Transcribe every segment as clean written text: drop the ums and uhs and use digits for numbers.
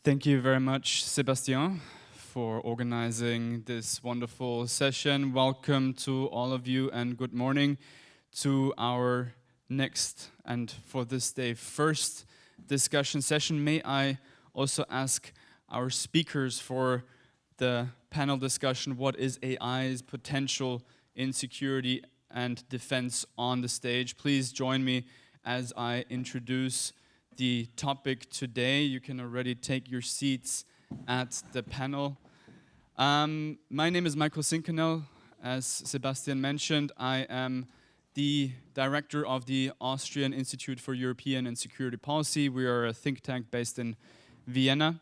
Thank you very much, Sebastian, for organizing this wonderful session. Welcome to all of you and good morning to our next and for this day first discussion session. May I also ask our speakers for the panel discussion, what is AI's potential in security and defense on the stage. Please join me as I introduce the topic today. You can already take your seats at the panel. My name is Michael Zinkanell. As Sebastian mentioned, I am the director of the Austrian Institute for European and Security Policy. We are a think tank based in Vienna.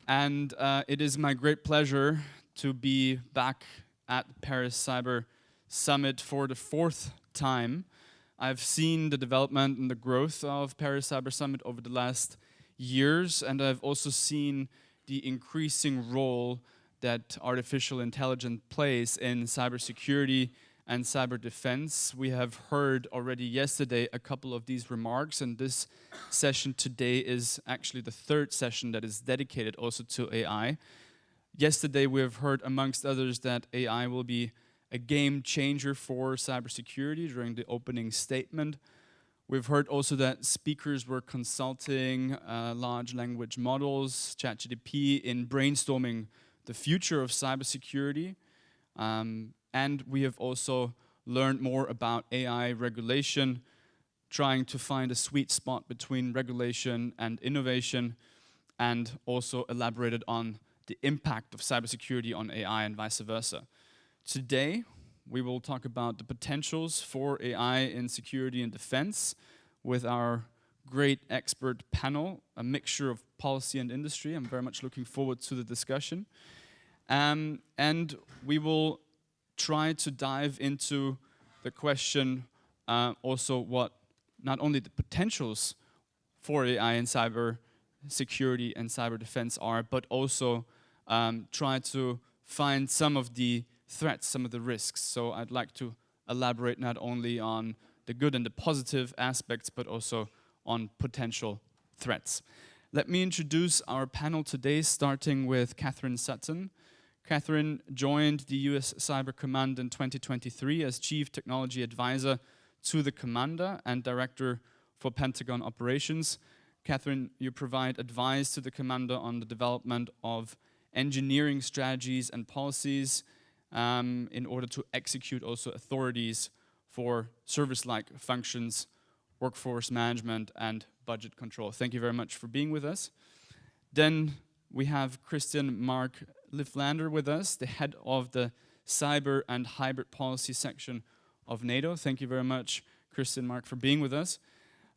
And it is my great pleasure to be back at Paris Cyber Summit for the fourth time. I've seen the development and the growth of Paris Cyber Summit over the last years, and I've also seen the increasing role that artificial intelligence plays in cybersecurity and cyber defense. We have heard already yesterday a couple of these remarks, and this session today is actually the third session that is dedicated also to AI. Yesterday we have heard, amongst others, that AI will be a game changer for cybersecurity during the opening statement. We've heard also that speakers were consulting large language models, ChatGPT, in brainstorming the future of cybersecurity. And we have also learned more about AI regulation, trying to find a sweet spot between regulation and innovation, and also elaborated on the impact of cybersecurity on AI and vice versa. Today, we will talk about the potentials for AI in security and defense with our great expert panel, a mixture of policy and industry. I'm very much looking forward to the discussion. And we will try to dive into the question also what not only the potentials for AI in cyber security and cyber defense are, but also try to find some of the threats, some of the risks. So I'd like to elaborate not only on the good and the positive aspects, but also on potential threats. Let me introduce our panel today, starting with Katherine Sutton. Katherine joined the US CyberCommand in 2023 as Chief Technology Advisor to the Commander and Director for Pentagon Operations. Katherine, you provide advice to the Commander on the development of engineering strategies and policies in order to execute also authorities for service-like functions, workforce management, and budget control. Thank you very much for being with us. Then we have Christian-Marc Lifländer with us, the head of the Cyber and Hybrid Policy section of NATO. Thank you very much, Christian-Marc, for being with us.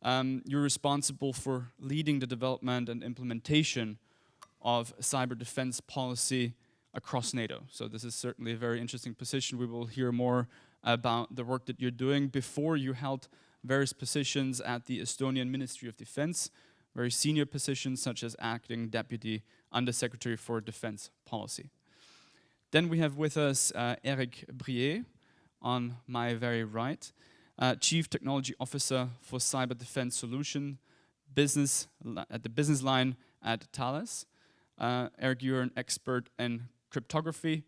You're responsible for leading the development and implementation of cyber defense policy across NATO. So this is certainly a very interesting position. We will hear more about the work that you're doing. Before, you held various positions at the Estonian Ministry of Defense, very senior positions such as Acting Deputy Undersecretary for Defense Policy. Then we have with us Éric Brier on my very right, Chief Technology Officer for Cyber Defense Solution business at the business line at Thales. Éric, you're an expert in cryptography,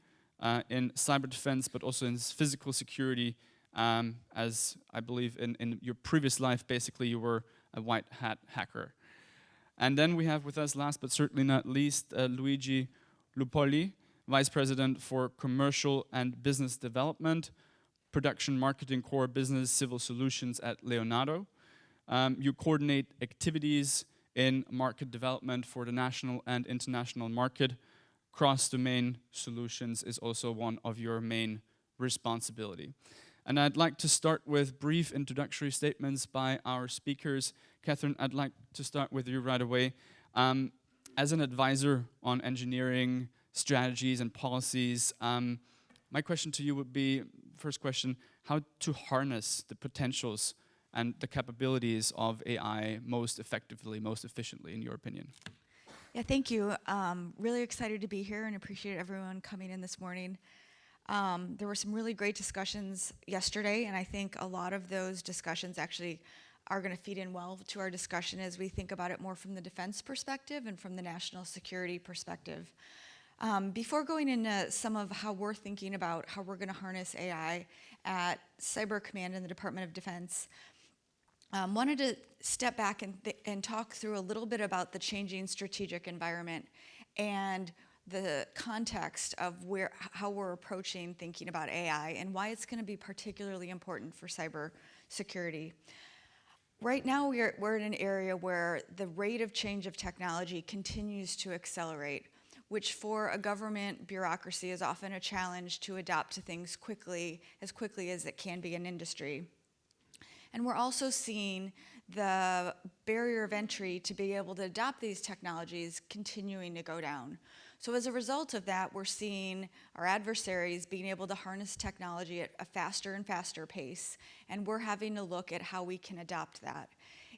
in cyber defense, but also in physical security, as I believe in your previous life, basically you were a white hat hacker. And then we have with us, last but certainly not least, Luigi Lupoli, Vice President for Commercial and Business Development, Production Marketing Core Business Civil Solutions at Leonardo. You coordinate activities in market development for the national and international market. Cross-domain solutions is also one of your main responsibility. And I'd like to start with brief introductory statements by our speakers. Katherine, I'd like to start with you right away. As an advisor on engineering strategies and policies, my question to you would be, first question, how to harness the potentials and the capabilities of AI most effectively, most efficiently, in your opinion? Yeah, thank you. Really excited to be here and appreciate everyone coming in this morning. There were some really great discussions yesterday, and I think a lot of those discussions actually are going to feed in well to our discussion as we think about it more from the defense perspective and from the national security perspective. Before going into some of how we're thinking about how we're going to harness AI at CyberCommand in the Department of Defense, wanted to step back and talk through a little bit about the changing strategic environment and the context of how we're approaching thinking about AI and why it's going to be particularly important for cyber security. Right now, we're in an area where the rate of change of technology continues to accelerate, which for a government bureaucracy is often a challenge to adapt to things quickly as it can be in industry. And we're also seeing the barrier of entry to be able to adopt these technologies continuing to go down. So as a result of that, we're seeing our adversaries being able to harness technology at a faster and faster pace, and we're having to look at how we can adopt that.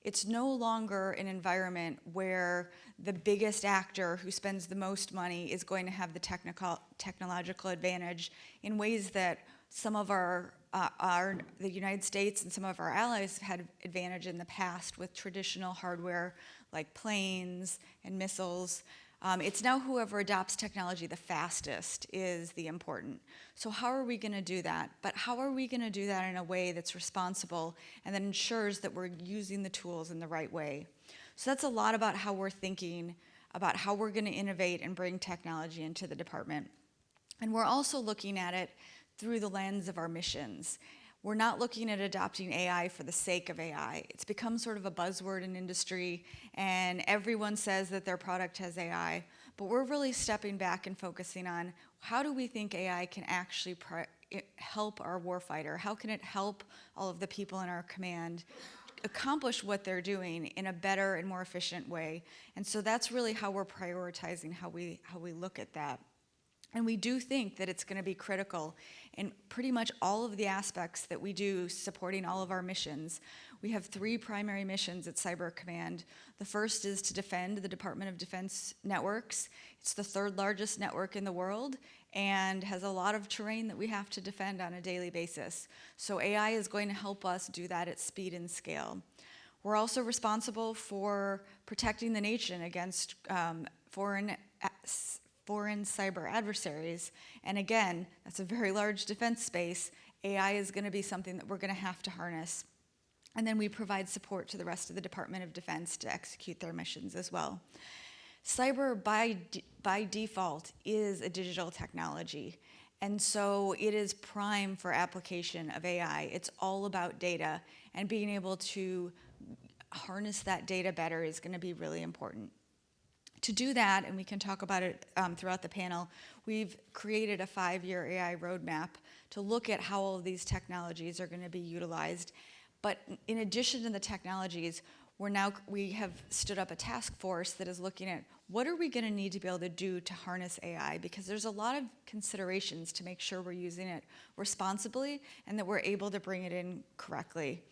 It's no longer an environment where the biggest actor who spends the most money is going to have the technological advantage in ways that some of the United States and some of our allies have had advantage in the past with traditional hardware like planes and missiles. It's now whoever adopts technology the fastest is the important. So how are we going to do that? But how are we going to do that in a way that's responsible and that ensures that we're using the tools in the right way? So that's a lot about how we're thinking about how we're going to innovate and bring technology into the department. And we're also looking at it through the lens of our missions. We're not looking at adopting AI for the sake of AI. It's become sort of a buzzword in industry, and everyone says that their product has AI, but we're really stepping back and focusing on how do we think AI can actually help our warfighter? How can it help all of the people in our command accomplish what they're doing in a better and more efficient way? And so that's really how we're prioritizing how we look at that. And we do think that it's going to be critical in pretty much all of the aspects that we do supporting all of our missions. We have 3 primary missions at CyberCommand. The first is to defend the Department of Defense networks. It's the 3rd largest network in the world and has a lot of terrain that we have to defend on a daily basis. So AI is going to help us do that at speed and scale. We're also responsible for protecting the nation against foreign cyber adversaries. And again, that's a very large defense space. AI is going to be something that we're going to have to harness. And then we provide support to the rest of the Department of Defense to execute their missions as well. Cyber by default is a digital technology. And so it is prime for application of AI. It's all about data, and being able to harness that data better is going to be really important. To do that, and we can talk about it throughout the panel, we've created a 5-year AI roadmap to look at how all of these technologies are going to be utilized. But in addition to the technologies, we have stood up a task force that is looking at what are we going to need to be able to do to harness AI, because there's a lot of considerations to make sure we're using it responsibly and that we're able to bring it in correctly.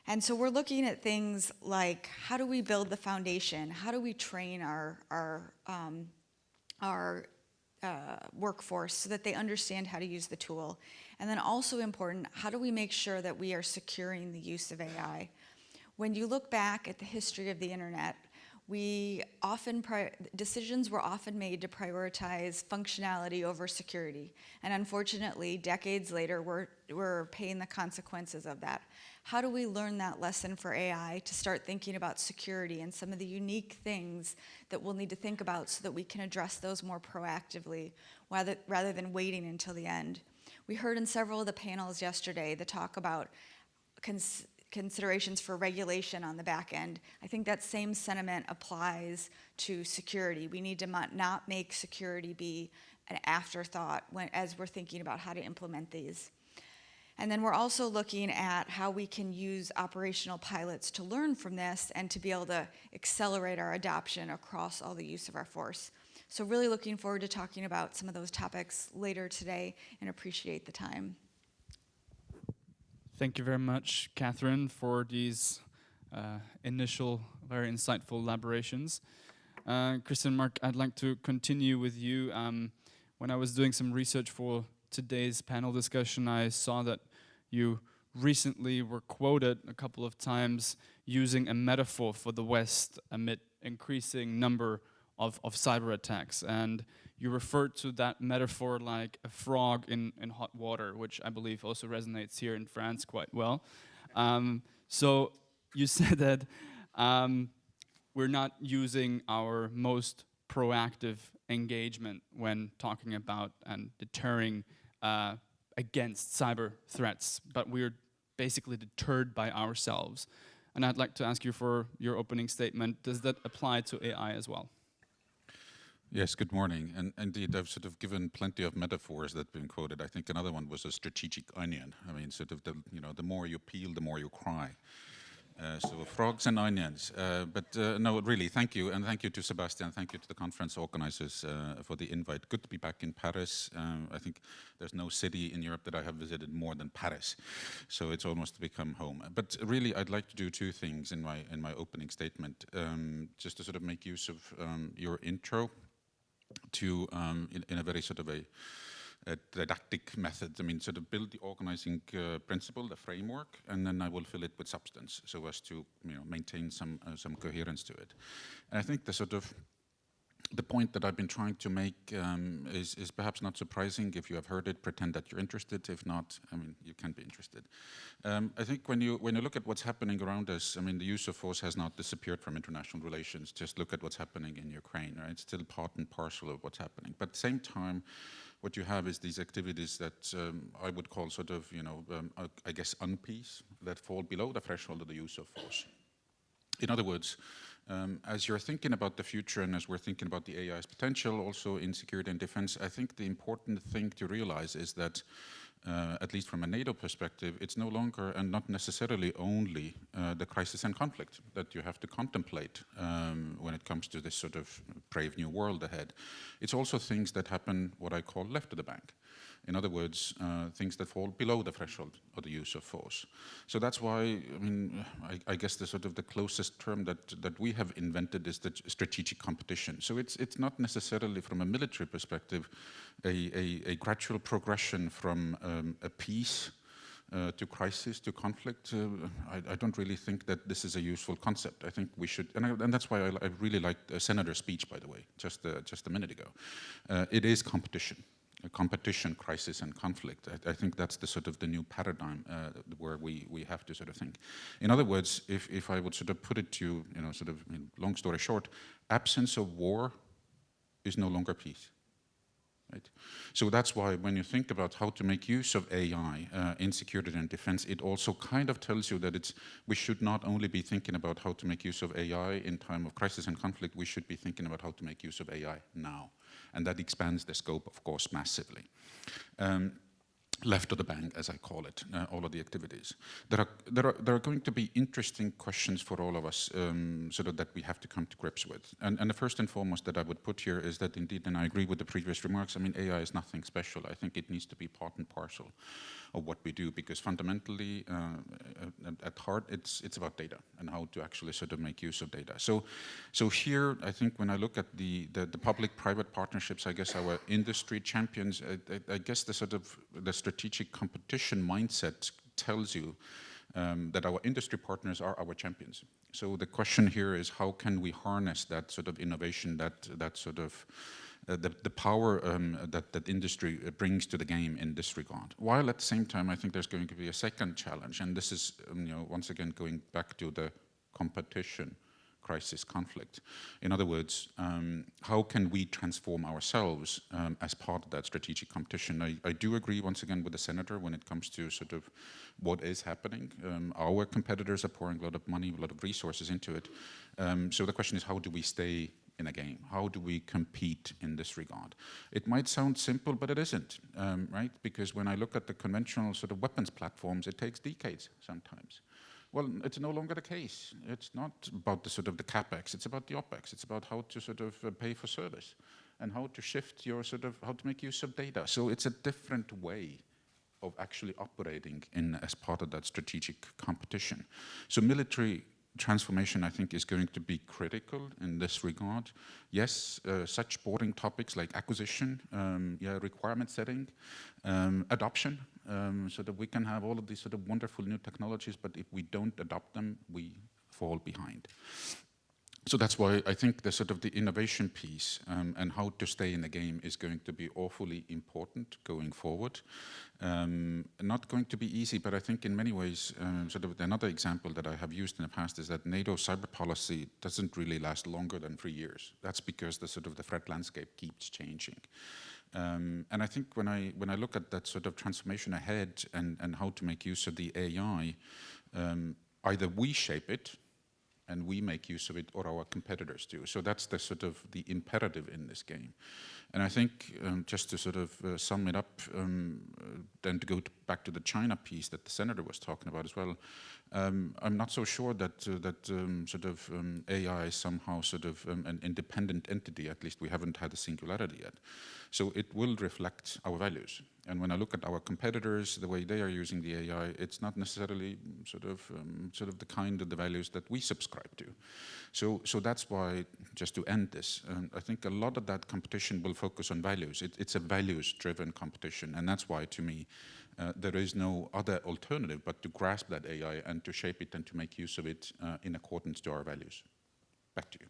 And so we're looking at things like, how do we build the foundation? How do we train our workforce so that they understand how to use the tool? And then also important, how do we make sure that we are securing the use of AI? When you look back at the history of the internet, decisions were often made to prioritize functionality over security. And unfortunately, decades later, we're paying the consequences of that. How do we learn that lesson for AI to start thinking about security and some of the unique things that we'll need to think about so that we can address those more proactively rather than waiting until the end? We heard in several of the panels yesterday the talk about considerations for regulation on the back end. I think that same sentiment applies to security. We need to not make security be an afterthought as we're thinking about how to implement these. And then we're also looking at how we can use operational pilots to learn from this and to be able to accelerate our adoption across all the use of our force. So really looking forward to talking about some of those topics later today, and appreciate the time. Thank you very much, Katherine, for these initial, very insightful elaborations. Christian-Marc, I'd like to continue with you. When I was doing some research for today's panel discussion, I saw that you recently were quoted a couple of times using a metaphor for the West amid increasing number of cyber attacks. And you referred to that metaphor like a frog in hot water, which I believe also resonates here in France quite well. So you said that we're not using our most proactive engagement when talking about and deterring against cyber threats, but we're basically deterred by ourselves. And I'd like to ask you for your opening statement. Does that apply to AI as well? Yes, good morning. And indeed, I've sort of given plenty of metaphors that have been quoted. I think another one was a strategic onion. I mean, sort of the more you peel, the more you cry. So frogs and onions. No, really, thank you. And thank you to Sebastian. Thank you to the conference organizers for the invite. Good to be back in Paris. I think there's no city in Europe that I have visited more than Paris. So it's almost become home. But really, I'd like to do two things in my opening statement. Just to sort of make use of your intro to, in a very sort of a didactic method. I mean, sort of build the organizing principle, the framework, and then I will fill it with substance so as to maintain some coherence to it. And I think the point that I've been trying to make is perhaps not surprising. If you have heard it, pretend that you're interested. If not, I mean, you can be interested. I think when you look at what's happening around us, I mean, the use of force has not disappeared from international relations. Just look at what's happening in Ukraine, right? It's still part and parcel of what's happening. But at the same time, what you have is these activities that I would call sort of, I guess, unpeace, that fall below the threshold of the use of force. In other words, as you're thinking about the future and as we're thinking about the AI's potential also in security and defense, I think the important thing to realize is that, at least from a NATO perspective, it's no longer and not necessarily only the crisis and conflict that you have to contemplate when it comes to this sort of brave new world ahead. It's also things that happen, what I call left of the bank. In other words, things that fall below the threshold of the use of force. So that's why, I mean, I guess the sort of the closest term that we have invented is the strategic competition. So it's not necessarily from a military perspective a gradual progression from a peace to crisis, to conflict. I don't really think that this is a useful concept. I think we should, and that's why I really liked Senator's speech, by the way, just a minute ago. It is competition. A competition, crisis, and conflict. I think that's the sort of the new paradigm where we have to sort of think. In other words, if I would sort of put it to, sort of, long story short, absence of war is no longer peace. Right? So that's why when you think about how to make use of AI in security and defense, it also kind of tells you that we should not only be thinking about how to make use of AI in time of crisis and conflict, we should be thinking about how to make use of AI now. And that expands the scope, of course, massively. Left of the bank, as I call it, all of the activities. There are going to be interesting questions for all of us sort of that we have to come to grips with. And the first and foremost that I would put here is that indeed, and I agree with the previous remarks, I mean, AI is nothing special. I think it needs to be part and parcel of what we do, because fundamentally, at heart, it's about data and how to actually sort of make use of data. So here, I think when I look at the public-private partnerships, I guess our industry champions, I guess the sort of the strategic competition mindset tells you that our industry partners are our champions. So the question here is, how can we harness that sort of innovation, that sort of the power that industry brings to the game in this regard? While at the same time, I think there's going to be a second challenge, and this is, once again going back to the competition, crisis, conflict. In other words, how can we transform ourselves as part of that strategic competition? I do agree once again with the senator when it comes to sort of what is happening. Our competitors are pouring a lot of money, a lot of resources into it. So the question is, how do we stay in a game? How do we compete in this regard? It might sound simple, but it isn't, right? Because when I look at the conventional sort of weapons platforms, it takes decades sometimes. Well, it's no longer the case. It's not about the sort of the capex. It's about the opex. It's about how to sort of pay for service and how to shift your sort of, how to make use of data. So it's a different way of actually operating as part of that strategic competition. So military transformation, I think, is going to be critical in this regard. Yes, such boring topics like acquisition, requirement setting, adoption, so that we can have all of these sort of wonderful new technologies, but if we don't adopt them, we fall behind. So that's why I think the sort of the innovation piece and how to stay in the game is going to be awfully important going forward. Not going to be easy, but I think in many ways, sort of another example that I have used in the past is that NATO cyber policy doesn't really last longer than 3 years. That's because the sort of the threat landscape keeps changing. And I think when I look at that sort of transformation ahead and how to make use of the AI, either we shape it and we make use of it, or our competitors do. So that's the sort of the imperative in this game. And I think just to sort of sum it up, then to go back to the China piece that the senator was talking about as well, I'm not so sure that AI is somehow sort of an independent entity. At least we haven't had a singularity yet. So it will reflect our values. And when I look at our competitors, the way they are using the AI, it's not necessarily sort of the kind of the values that we subscribe to. So that's why, just to end this, I think a lot of that competition will focus on values. It's a values-driven competition, and that's why, to me, there is no other alternative but to grasp that AI and to shape it and to make use of it in accordance to our values. Back to you.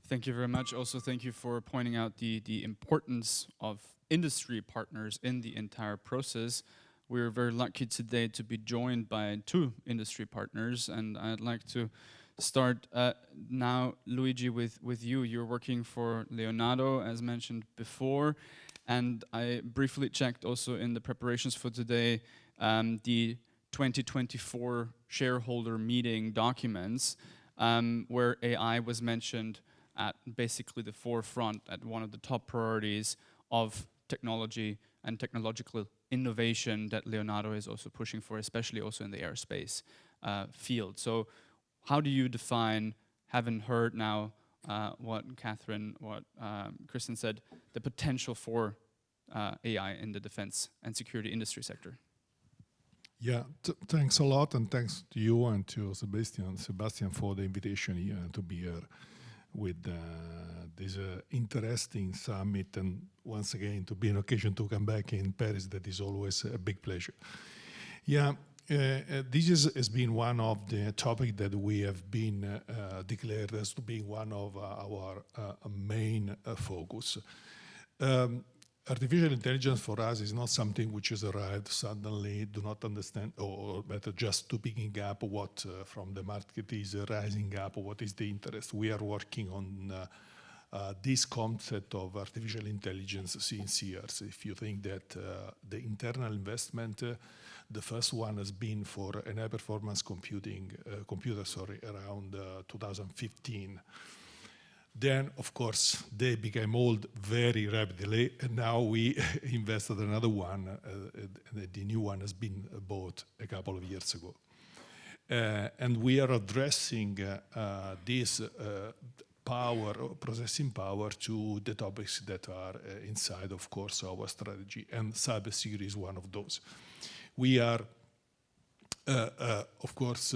Thank you very much. Also, thank you for pointing out the importance of industry partners in the entire process. We're very lucky today to be joined by 2 industry partners, and I'd like to start now, Luigi, with you. You're working for Leonardo, as mentioned before, and I briefly checked also in the preparations for today the 2024 shareholder meeting documents, where AI was mentioned at basically the forefront, at one of the top priorities of technology and technological innovation that Leonardo is also pushing for, especially also in the aerospace field. So how do you define, having heard now what Katherine, what Christian said, the potential for AI in the defense and security industry sector? Yeah, thanks a lot, and thanks to you and to Sebastian for the invitation here to be here with this interesting summit, and once again to be an occasion to come back in Paris. That is always a big pleasure. Yeah, this has been one of the topics that we have been declared as to be one of our main focus. Artificial intelligence for us is not something which has arrived suddenly, do not understand, or better just to picking up what from the market is rising up, what is the interest. We are working on this concept of artificial intelligence since years. If you think that the internal investment, the first one has been for an high-performance computer, around 2015. Then, of course, they became old very rapidly, and now we invested another one. The new one has been bought a couple of years ago. And we are addressing this processing power to the topics that are inside, of course, our strategy, and cybersecurity is one of those. We are of course,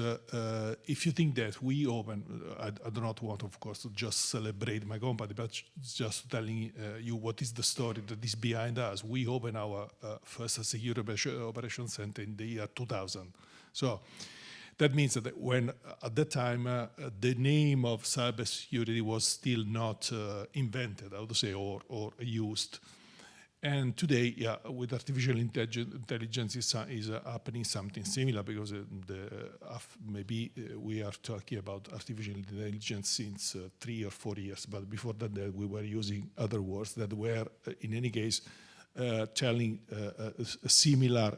if you think that we open, I do not want, of course, to just celebrate my company, but just telling you what is the story that is behind us. We opened our first security operations center in the year 2000. So that means that when, at that time, the name of cybersecurity was still not invented, I would say, or used. And today, yeah, with artificial intelligence is happening something similar, because maybe we are talking about artificial intelligence since 3 or 4 years, but before that we were using other words that were, in any case, telling a similar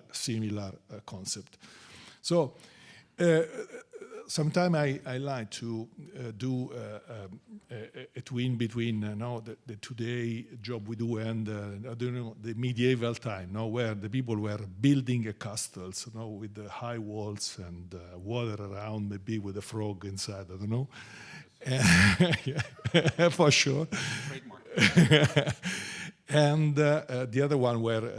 concept. So sometimes I like to do a twin between the today job we do and I don't know, the medieval time, where the people were building castles, with the high walls and water around, maybe with a frog inside. I don't know. Yeah, for sure. And the other one were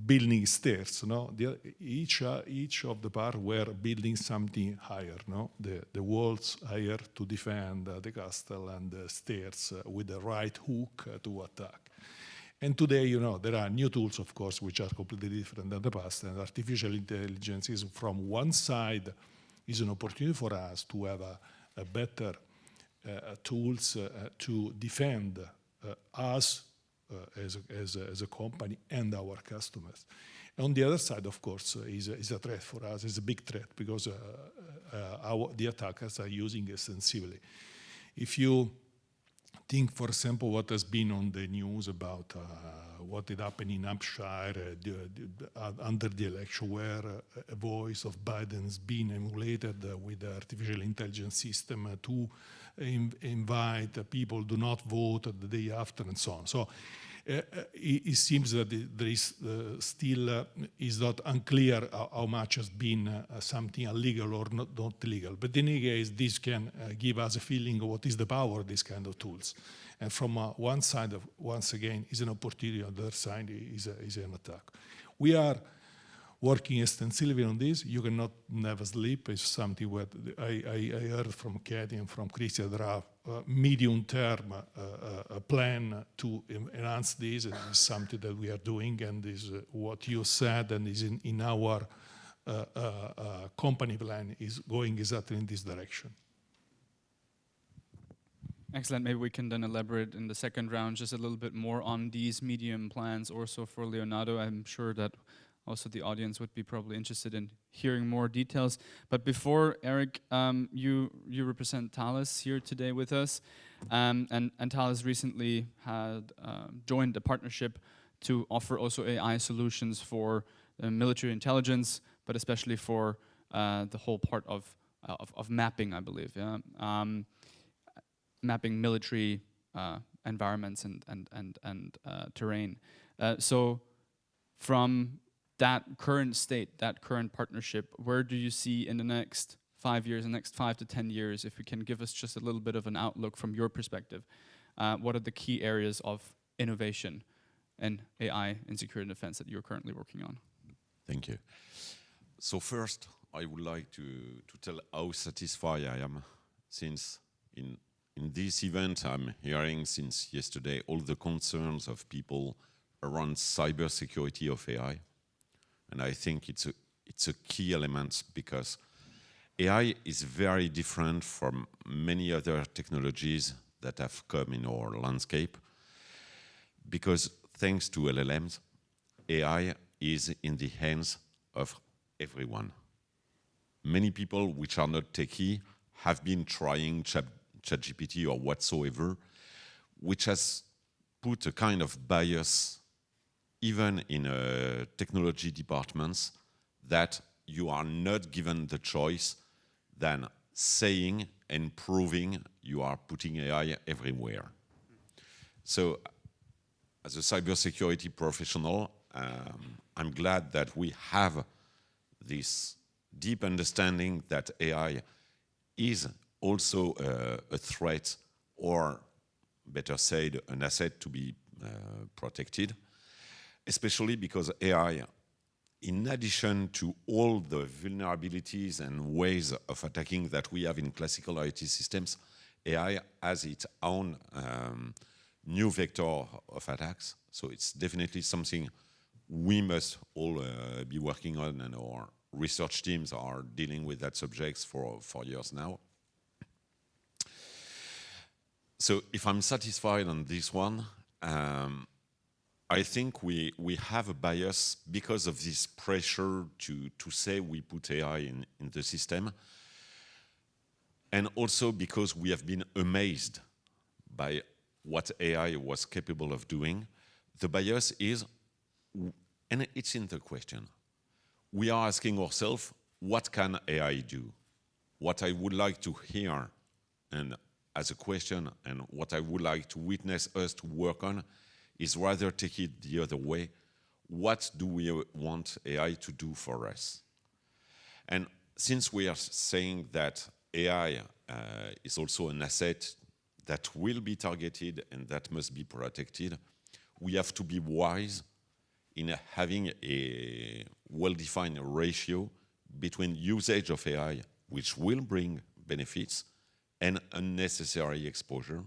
building stairs. No, each of the part were building something higher. No, the walls higher to defend the castle, and the stairs with the right hook to attack. And today, there are new tools, of course, which are completely different than the past. And artificial intelligence is, from one side, is an opportunity for us to have a better tools to defend us as a company and our customers. On the other side, of course, is a threat for us. It's a big threat because the attackers are using it extensively. If you think, for example, what has been on the news about what had happened in Hampshire under the election, where a voice of Biden's been emulated with the artificial intelligence system to invite people do not vote the day after, and so on. So it seems that there is still is not unclear how much has been something illegal or not illegal. But in any case, this can give us a feeling of what is the power of these kind of tools. And from one side, once again, is an opportunity. On the other side is an attack. We are working extensively on this. You cannot never sleep. It's something what I heard from Kathy and from Christian. There are medium-term plan to enhance this. And it's something that we are doing, and is what you said, and is in our company plan, is going exactly in this direction. Excellent. Maybe we can then elaborate in the second round just a little bit more on these medium plans also for Leonardo. I'm sure that also the audience would be probably interested in hearing more details. But before, Éric, you represent Thales here today with us. And Thales recently had joined a partnership to offer also AI solutions for military intelligence, but especially for the whole part of mapping, I believe. Yeah? Mapping military environments and terrain. So from that current state, that current partnership, where do you see in the next 5 years, the next 5 to 10 years, if you can give us just a little bit of an outlook from your perspective, what are the key areas of innovation and AI in security and defense that you're currently working on? Thank you. So first, I would like to tell how satisfied I am, since in this event I'm hearing since yesterday all the concerns of people around cybersecurity of AI. And I think it's a key element, because AI is very different from many other technologies that have come in our landscape, because thanks to LLMs, AI is in the hands of everyone. Many people which are not techie have been trying ChatGPT or whatsoever, which has put a kind of bias even in technology departments, that you are not given the choice than saying and proving you are putting AI everywhere. So as a cybersecurity professional, I'm glad that we have this deep understanding that AI is also a threat, or better said, an asset to be protected, especially because AI, in addition to all the vulnerabilities and ways of attacking that we have in classical IT systems, AI has its own new vector of attacks. So it's definitely something we must all be working on, and our research teams are dealing with that subject for years now. So if I'm satisfied on this one, I think we have a bias because of this pressure to say we put AI in the system, and also because we have been amazed by what AI was capable of doing. The bias is, and it's in the question, we are asking ourselves, what can AI do? What I would like to hear, and as a question, and what I would like to witness us to work on, is rather take it the other way. What do we want AI to do for us? And since we are saying that AI is also an asset that will be targeted and that must be protected, we have to be wise in having a well-defined ratio between usage of AI, which will bring benefits, and unnecessary exposure.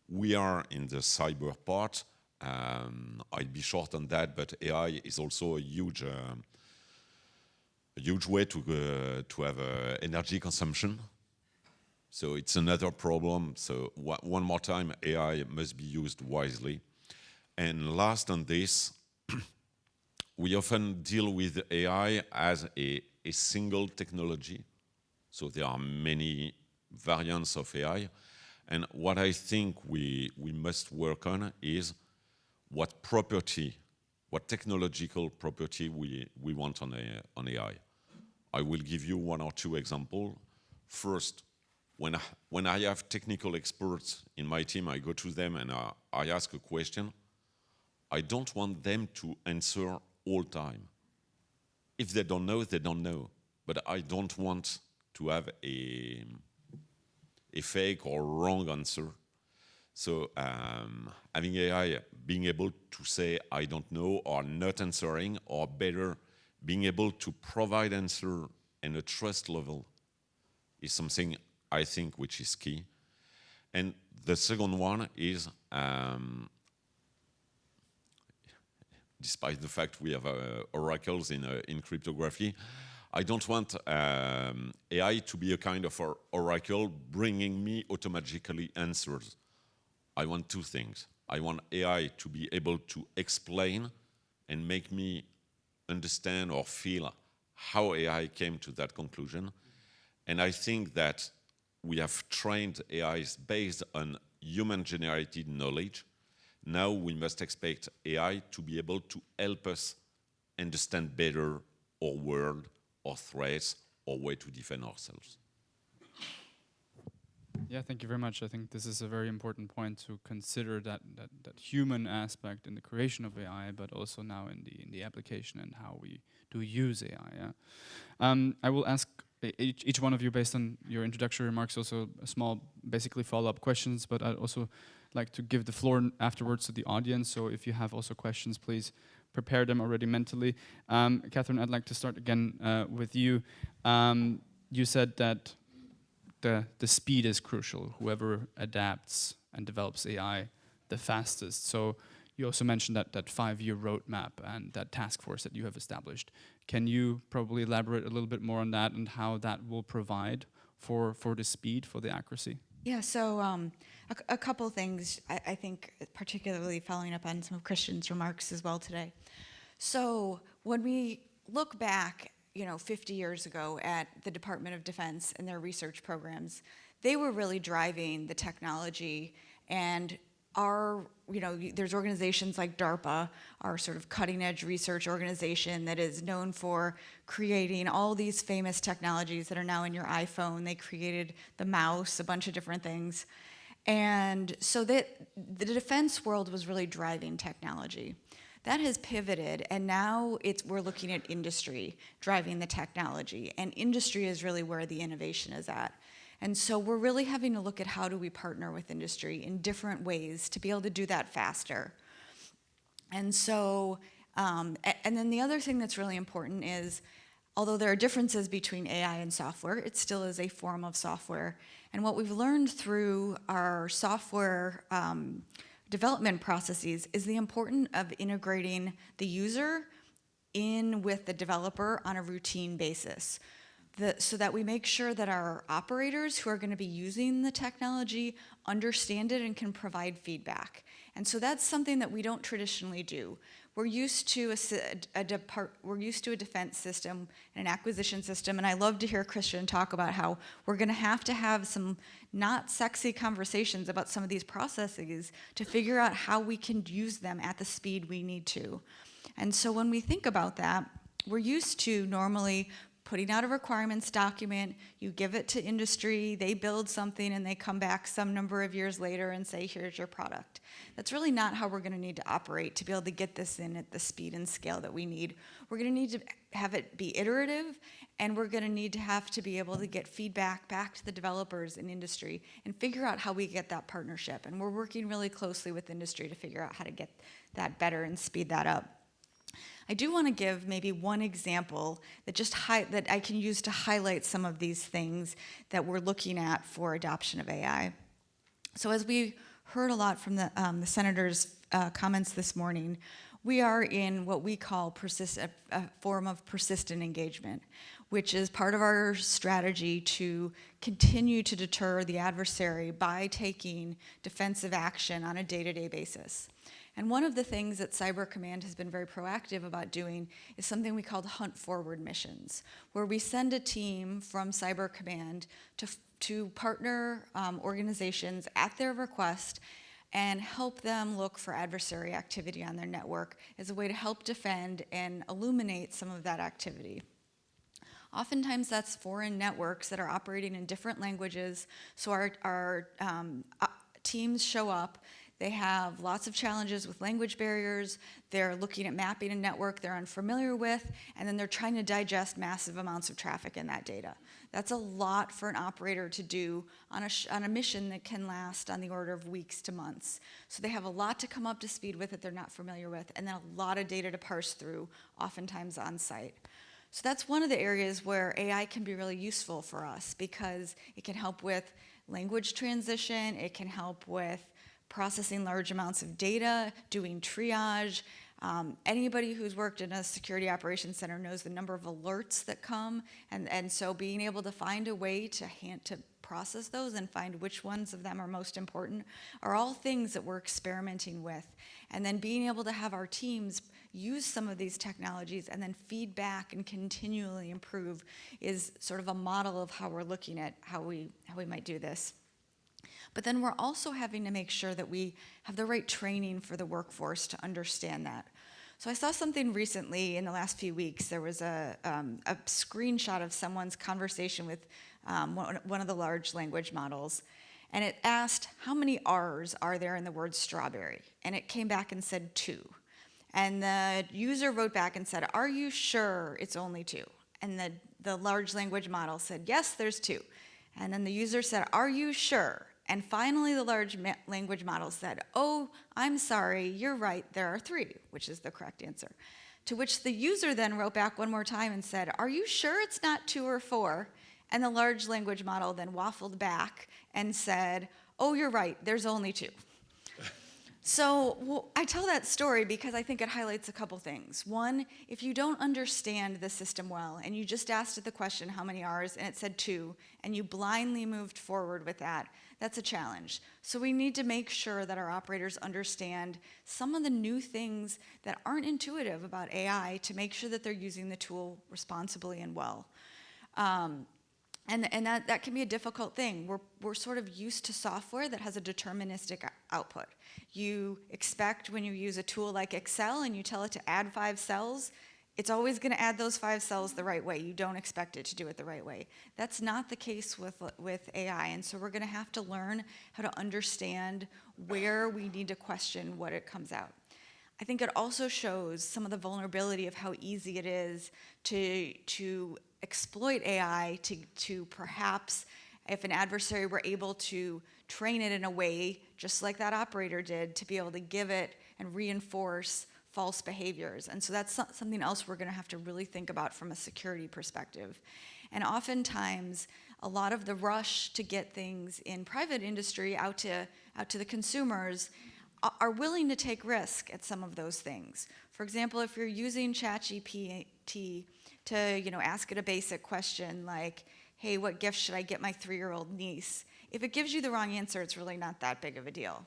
We are in the cyber part. I'd be short on that, but AI is also a huge way to have energy consumption. So it's another problem. So one more time, AI must be used wisely. And last on this, we often deal with AI as a single technology. So there are many variants of AI. And what I think we must work on is what technological property we want on AI. I will give you one or two examples. First, when I have technical experts in my team, I go to them and I ask a question. I don't want them to answer all time. If they don't know, they don't know. But I don't want to have a fake or wrong answer. So having AI being able to say, I don't know, or not answering, or better, being able to provide answer and a trust level is something I think which is key. And the second one is, despite the fact we have oracles in cryptography, I don't want AI to be a kind of oracle bringing me automatically answers. I want two things. I want AI to be able to explain and make me understand or feel how AI came to that conclusion. And I think that we have trained AIs based on human-generated knowledge. Now we must expect AI to be able to help us understand better our world, our threats, or way to defend ourselves. Yeah, thank you very much. I think this is a very important point to consider that human aspect in the creation of AI, but also now in the application and how we do use AI. Yeah? I will ask each one of you, based on your introductory remarks, also a small, basically follow-up questions, but I'd also like to give the floor afterwards to the audience. So if you have also questions, please prepare them already mentally. Katherine, I'd like to start again with you. You said that the speed is crucial. Whoever adapts and develops AI the fastest. So you also mentioned that 5-year roadmap and that task force that you have established. Can you probably elaborate a little bit more on that and how that will provide for the speed, for the accuracy? Yeah, so a couple things, I think, particularly following up on some of Christian's remarks as well today. So when we look back, 50 years ago at the Department of Defense and their research programs, they were really driving the technology. And there's organizations like DARPA, our sort of cutting edge research organization that is known for creating all these famous technologies that are now in your iPhone. They created the mouse, a bunch of different things. And so that the defense world was really driving technology. That has pivoted, and now we're looking at industry driving the technology, and industry is really where the innovation is at. And so we're really having to look at how do we partner with industry in different ways to be able to do that faster. And so, and then the other thing that's really important is, although there are differences between AI and software, it still is a form of software. And what we've learned through our software development processes is the importance of integrating the user in with the developer on a routine basis, so that we make sure that our operators who are going to be using the technology understand it and can provide feedback. And so that's something that we don't traditionally do. We're used to a defense system and an acquisition system, and I love to hear Christian talk about how we're going to have some not sexy conversations about some of these processes to figure out how we can use them at the speed we need to. And so when we think about that, we're used to normally putting out a requirements document, you give it to industry, they build something, and they come back some number of years later and say, here's your product. That's really not how we're going to need to operate to be able to get this in at the speed and scale that we need. We're going to need to have it be iterative, and we're going to need to have to be able to get feedback back to the developers in industry and figure out how we get that partnership. And we're working really closely with industry to figure out how to get that better and speed that up. I do want to give maybe one example that that I can use to highlight some of these things that we're looking at for adoption of AI. So as we heard a lot from the senator's comments this morning, we are in what we call a form of persistent engagement, which is part of our strategy to continue to deter the adversary by taking defensive action on a day-to-day basis. And one of the things that CyberCommand has been very proactive about doing is something we call hunt forward missions, where we send a team from CyberCommand to partner organizations at their request and help them look for adversary activity on their network as a way to help defend and illuminate some of that activity. Oftentimes that's foreign networks that are operating in different languages, so our teams show up. They have lots of challenges with language barriers. They're looking at mapping a network they're unfamiliar with, and then they're trying to digest massive amounts of traffic in that data. That's a lot for an operator to do on a mission that can last on the order of weeks to months. So they have a lot to come up to speed with that they're not familiar with, and then a lot of data to parse through, oftentimes on site. So that's one of the areas where AI can be really useful for us because it can help with language transition, it can help with processing large amounts of data, doing triage. Anybody who's worked in a security operations center knows the number of alerts that come, and so being able to find a way to process those and find which ones of them are most important are all things that we're experimenting with. And then being able to have our teams use some of these technologies and then feedback and continually improve is sort of a model of how we're looking at how we might do this. But then we're also having to make sure that we have the right training for the workforce to understand that. So I saw something recently in the last few weeks. There was a screenshot of someone's conversation with one of the large language models. And it asked, how many R's are there in the word strawberry? And it came back and said 2. And the user wrote back and said, are you sure it's only 2? And the large language model said, yes, there's 2. And then the user said, are you sure? And finally, the large language model said, oh, I'm sorry, you're right, there are 3, which is the correct answer. To which the user then wrote back one more time and said, are you sure it's not 2 or 4? And the large language model then waffled back and said, oh, you're right, there's only 2. So I tell that story because I think it highlights a couple things. One, if you don't understand the system well and you just asked it the question, how many R's, and it said 2, and you blindly moved forward with that, that's a challenge. So we need to make sure that our operators understand some of the new things that aren't intuitive about AI to make sure that they're using the tool responsibly and well. And that can be a difficult thing. We're sort of used to software that has a deterministic output. You expect when you use a tool like Excel and you tell it to add 5 cells, it's always going to add those 5 cells the right way. You don't expect it to do it the right way. That's not the case with AI, and so we're going to have to learn how to understand where we need to question what it comes out. I think it also shows some of the vulnerability of how easy it is to exploit AI to perhaps, if an adversary were able to train it in a way, just like that operator did, to be able to give it and reinforce false behaviors. And so that's something else we're going to have to really think about from a security perspective. And oftentimes, a lot of the rush to get things in private industry out to the consumers are willing to take risk at some of those things. For example, if you're using ChatGPT to ask it a basic question like, hey, what gift should I get my 3-year-old niece? If it gives you the wrong answer, it's really not that big of a deal.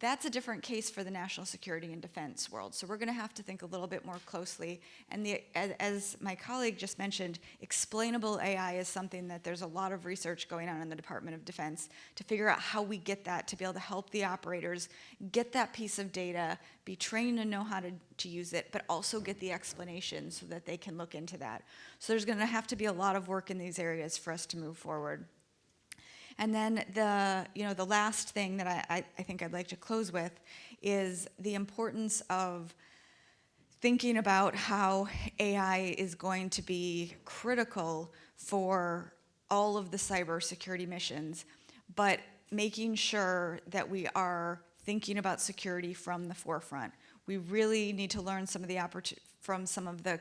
That's a different case for the national security and defense world. So we're going to have to think a little bit more closely. And as my colleague just mentioned, explainable AI is something that there's a lot of research going on in the Department of Defense to figure out how we get that, to be able to help the operators get that piece of data, be trained and know how to use it, but also get the explanation so that they can look into that. So there's going to have to be a lot of work in these areas for us to move forward. And then the last thing that I think I'd like to close with is the importance of thinking about how AI is going to be critical for all of the cybersecurity missions, but making sure that we are thinking about security from the forefront. We really need to learn some of the from some of the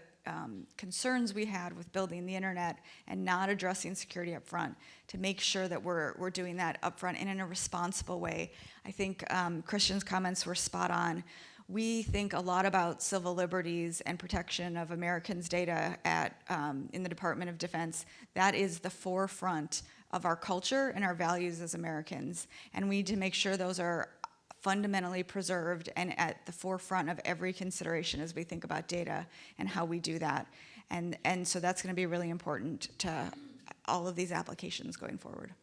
concerns we had with building the internet and not addressing security up front, to make sure that we're doing that up front and in a responsible way. I think Christian's comments were spot on. We think a lot about civil liberties and protection of Americans' data in the Department of Defense. That is the forefront of our culture and our values as Americans. And we need to make sure those are fundamentally preserved and at the forefront of every consideration as we think about data and how we do that. And so that's going to be really important to all of these applications going forward.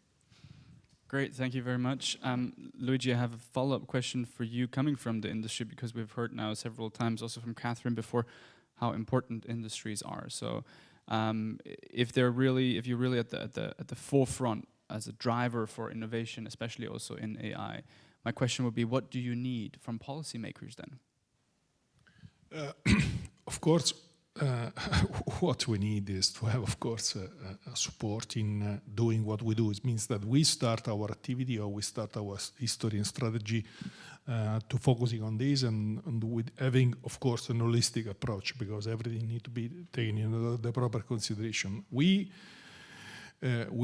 Great, thank you very much. Luigi, I have a follow-up question for you coming from the industry, because we've heard now several times also from Katherine before how important industries are. So if you're really at the forefront as a driver for innovation, especially also in AI, my question would be, what do you need from policymakers then? Of course, what we need is to have, of course, support in doing what we do. It means that we start our activity, or we start our history and strategy to focusing on this, and with having, of course, an holistic approach, because everything needs to be taken into the proper consideration. We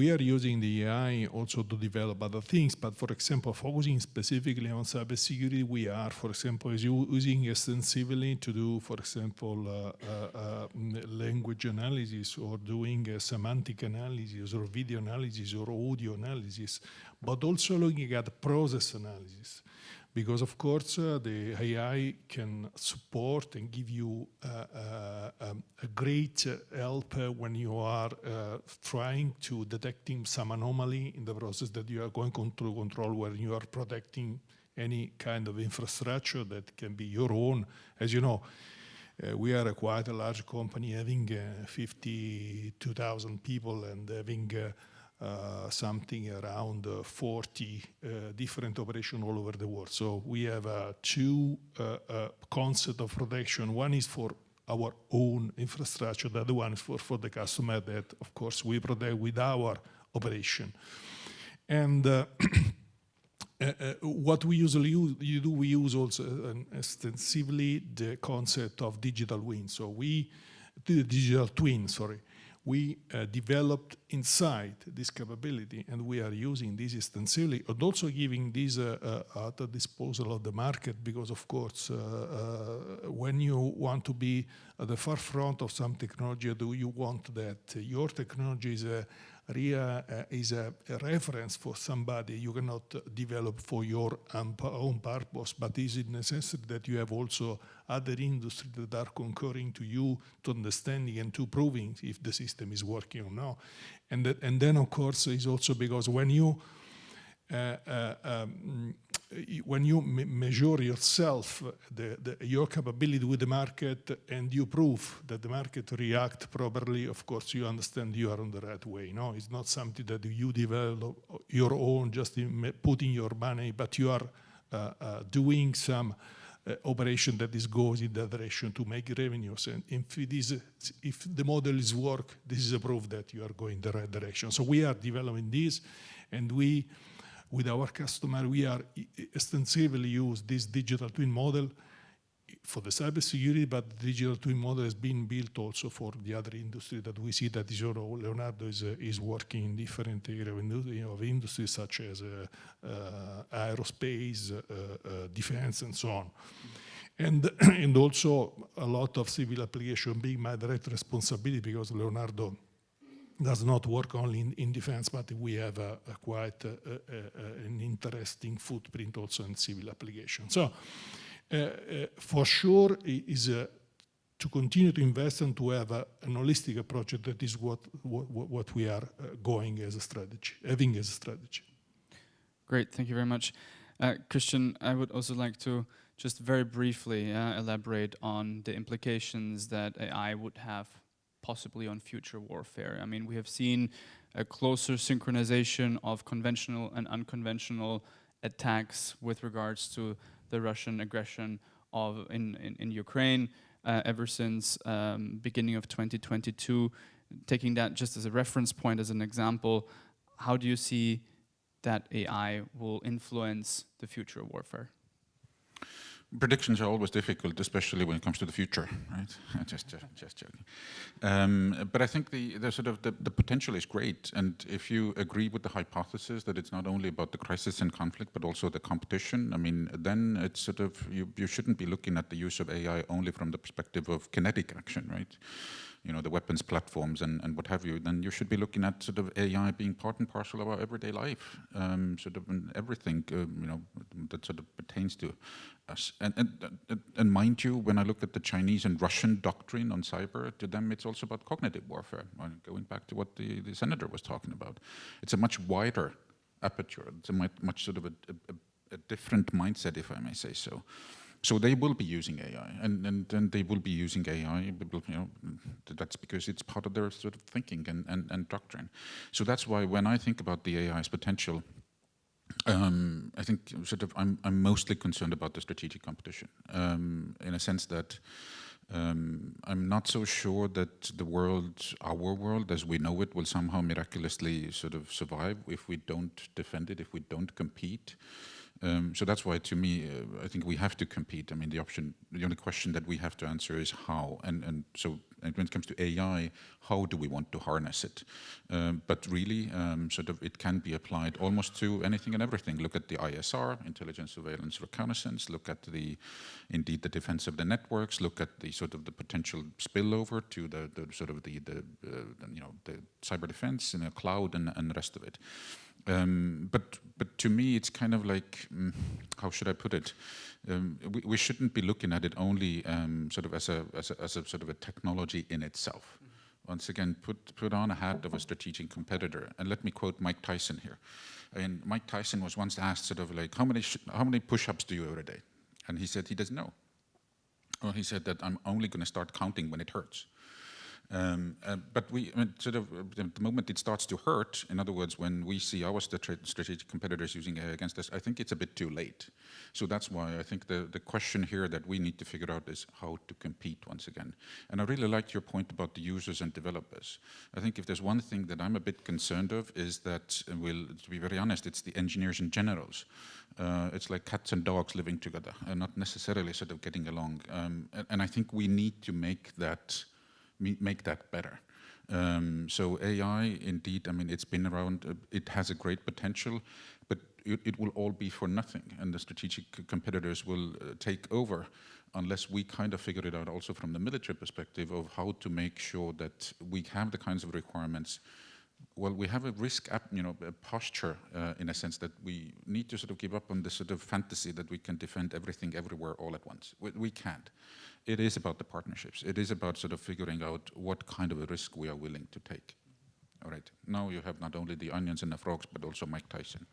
are using the AI also to develop other things, but for example, focusing specifically on cybersecurity, we are, for example, using extensively to do, for example, language analysis, or doing semantic analysis, or video analysis, or audio analysis, but also looking at process analysis. Because of course the AI can support and give you a great help when you are trying to detecting some anomaly in the process that you are going to control, when you are protecting any kind of infrastructure that can be your own. As you know, we are quite a large company, having 52,000 people and having something around 40 different operations all over the world. So we have two concepts of protection. One is for our own infrastructure, the other one is for the customer that, of course, we protect with our operation. And what we usually do, we use also extensively the concept of digital twin. So digital twin, sorry. We developed inside this capability, and we are using this extensively, and also giving this at the disposal of the market, because of course, when you want to be at the forefront of some technology, do you want that your technology is a reference for somebody? You cannot develop for your own purpose, but is it necessary that you have also other industries that are concurring to you, to understanding and to proving if the system is working or not? And then, of course, is also because when you measure yourself, your capability with the market, and you prove that the market react properly, of course, you understand you are on the right way. No, it's not something that you develop your own, just putting your money, but you are doing some operation that goes in that direction to make revenues. And if the model is work, this is a proof that you are going the right direction. So we are developing this, and with our customer, we are extensively use this digital twin model for the cybersecurity, but the digital twin model has been built also for the other industry that we see that Leonardo is working in different areas of industry, such as aerospace, defense, and so on. And also a lot of civil application being my direct responsibility, because Leonardo does not work only in defense, but we have a quite an interesting footprint also in civil application. So for sure is to continue to invest and to have an holistic approach. That is what we are going as a strategy, having as a strategy. Great, thank you very much. Christian, I would also like to just very briefly elaborate on the implications that AI would have possibly on future warfare. I mean, we have seen a closer synchronization of conventional and unconventional attacks with regards to the Russian aggression in Ukraine ever since beginning of 2022. Taking that just as a reference point, as an example, how do you see that AI will influence the future of warfare? Predictions are always difficult, especially when it comes to the future, right? just joking. But I think the potential is great, and if you agree with the hypothesis that it's not only about the crisis and conflict, but also the competition, I mean, then it's sort of you shouldn't be looking at the use of AI only from the perspective of kinetic action, right? You know, the weapons platforms and what have you, then you should be looking at sort of AI being part and parcel of our everyday life, sort of in everything, you know, that sort of pertains to us. And mind you, when I look at the Chinese and Russian doctrine on cyber, to them it's also about cognitive warfare. Going back to what the senator was talking about, it's a much wider aperture. It's a much sort of a different mindset, if I may say so. So they will be using AI, and they will be using AI. You know, that's because it's part of their sort of thinking and doctrine. So that's why when I think about the AI's potential, I think sort of I'm mostly concerned about the strategic competition, in a sense that I'm not so sure that our world as we know it, will somehow miraculously sort of survive if we don't defend it, if we don't compete. So that's why, to me, I think we have to compete. I mean, the only question that we have to answer is how. And so when it comes to AI, how do we want to harness it? But really, sort of, it can be applied almost to anything and everything. Look at the ISR, intelligence, surveillance, reconnaissance. Look at indeed the defense of the networks. Look at the sort of the potential spillover to the sort of the cyber defense in the cloud and the rest of it. But to me, it's kind of like, how should I put it? We shouldn't be looking at it only sort of as a sort of a technology in itself. Once again, put on a hat of a strategic competitor, and let me quote Mike Tyson here. And Mike Tyson was once asked sort of like, how many push-ups do you every day? And he said he doesn't know. Well, he said that I'm only going to start counting when it hurts. But sort of the moment it starts to hurt, in other words, when we see our strategic competitors using AI against us, I think it's a bit too late. So that's why I think the question here that we need to figure out is how to compete once again. And I really liked your point about the users and developers. I think if there's one thing that I'm a bit concerned of is that, to be very honest, it's the engineers and generals. It's like cats and dogs living together and not necessarily sort of getting along. And I think we need to make that better. So AI, indeed, I mean, it's been around, it has a great potential, but it will all be for nothing, and the strategic competitors will take over unless we kind of figure it out also from the military perspective of how to make sure that we have the kinds of requirements. Well, we have a risk, a posture in a sense that we need to sort of give up on this sort of fantasy that we can defend everything everywhere all at once. We can't. It is about the partnerships. It is about sort of figuring out what kind of a risk we are willing to take. All right. Now you have not only the onions and the frogs, but also Mike Tyson.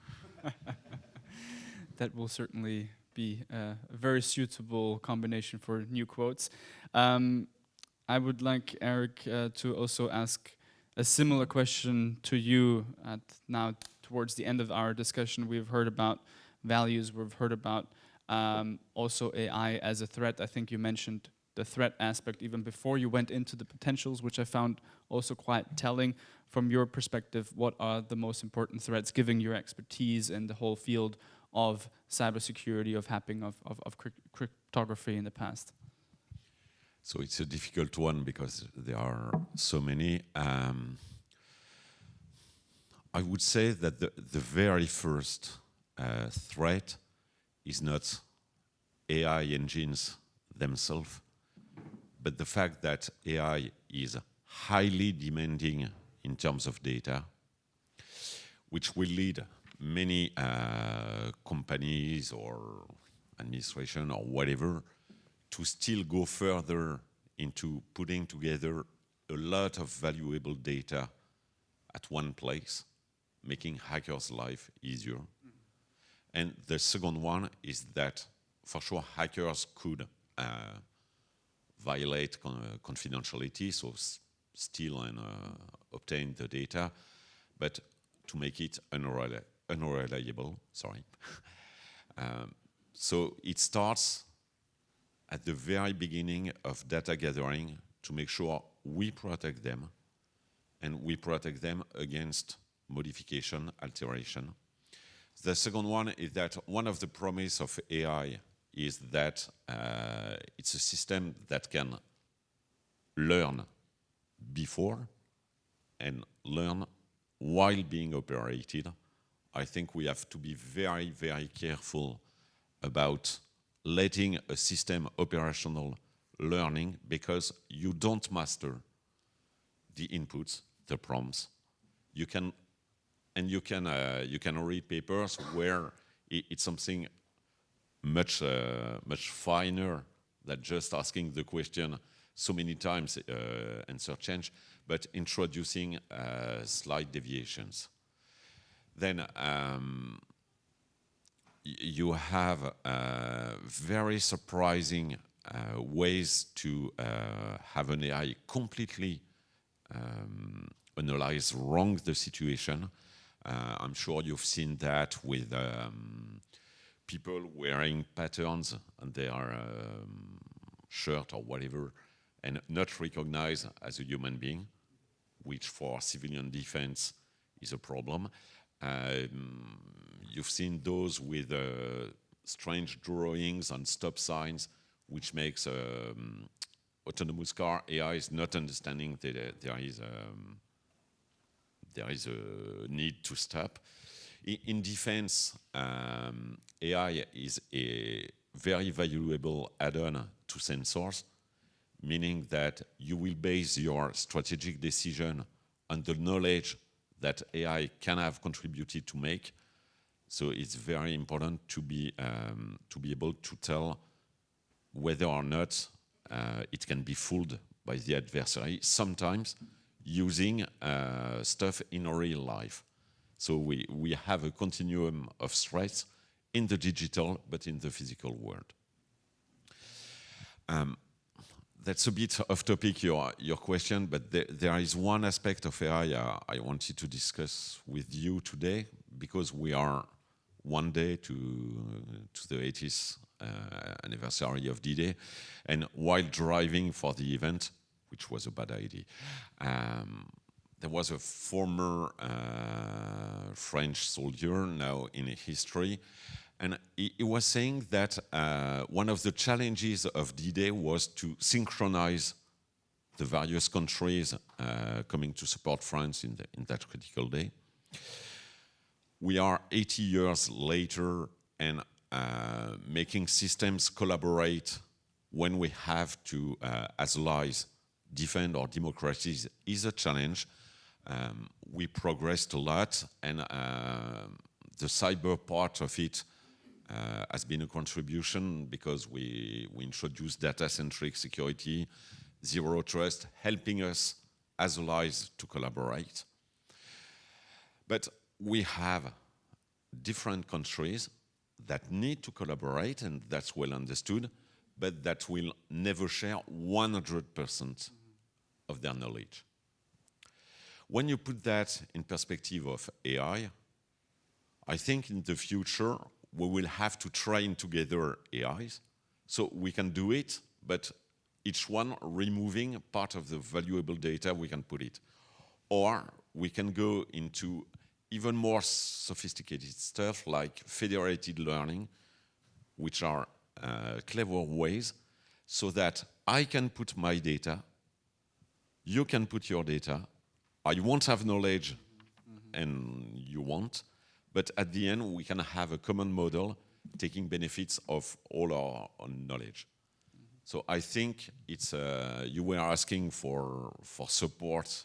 That will certainly be a very suitable combination for new quotes. I would like Éric to also ask a similar question to you. Now, towards the end of our discussion, we've heard about values. We've heard about also AI as a threat. I think you mentioned the threat aspect even before you went into the potentials, which I found also quite telling. From your perspective, what are the most important threats, given your expertise in the whole field of cybersecurity, of hacking, of cryptography in the past? So it's a difficult one because there are so many. I would say that the very first threat is not AI engines themselves, but the fact that AI is highly demanding in terms of data, which will lead many companies or administration or whatever to still go further into putting together a lot of valuable data at one place, making hackers' life easier. And the second one is that, for sure, hackers could violate confidentiality, so steal and obtain the data, but to make it unreliable, sorry. So it starts at the very beginning of data gathering to make sure we protect them, and we protect them against modification, alteration. The second one is that one of the promise of AI is that it's a system that can learn before and learn while being operated. I think we have to be very, very careful about letting a system operational learning, because you don't master the inputs, the prompts. You can read papers where it's something much finer than just asking the question so many times, answer change, but introducing slight deviations. Then you have very surprising ways to have an AI completely analyze wrong the situation. I'm sure you've seen that with people wearing patterns on their shirt or whatever, and not recognized as a human being, which for civilian defense is a problem. You've seen those with strange drawings on stop signs, which makes autonomous car AIs not understanding that there is a need to stop. In defense, AI is a very valuable add-on to sensors, meaning that you will base your strategic decision on the knowledge that AI can have contributed to make. So it's very important to be able to tell whether or not it can be fooled by the adversary, sometimes using stuff in real life. So we have a continuum of threats in the digital, but in the physical world. That's a bit off topic, your question, but there is one aspect of AI I wanted to discuss with you today, because we are one day to the 80th anniversary of D-Day, and while driving for the event, which was a bad idea, there was a former French soldier, now in history, and he was saying that one of the challenges of D-Day was to synchronize the various countries coming to support France in that critical day. We are 80 years later, and making systems collaborate when we have to, as allies, defend our democracies is a challenge. We progressed a lot, and the cyber part of it has been a contribution, because we introduced data-centric security, zero trust, helping us as allies to collaborate. But we have different countries that need to collaborate, and that's well understood, but that will never share 100% of their knowledge. When you put that in perspective of AI, I think in the future we will have to train together AIs, so we can do it, but each one removing part of the valuable data we can put it. Or we can go into even more sophisticated stuff like federated learning, which are clever ways, so that I can put my data, you can put your data, I won't have knowledge and you won't, but at the end we can have a common model taking benefits of all our knowledge. So I think it's, you were asking for support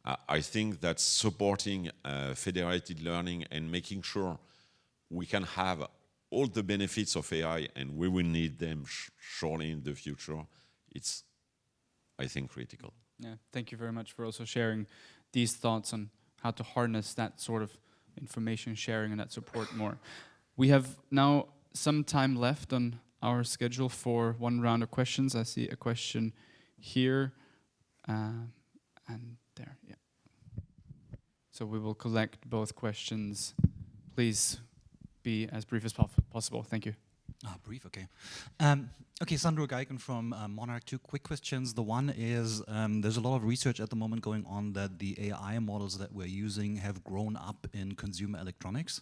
I think that supporting federated learning and making sure we can have all the benefits of AI, and we will need them surely in the future, it's, I think, critical. Yeah, thank you very much for also sharing these thoughts on how to harness that sort of information sharing and that support more. We have now some time left on our schedule for one round of questions. I see a question here and there, yeah. So we will collect both questions. Please be as brief as possible. Thank you. Brief, okay. Okay, Sandro Geigen from Monarch. 2 quick questions. The one is, there's a lot of research at the moment going on that the AI models that we're using have grown up in consumer electronics,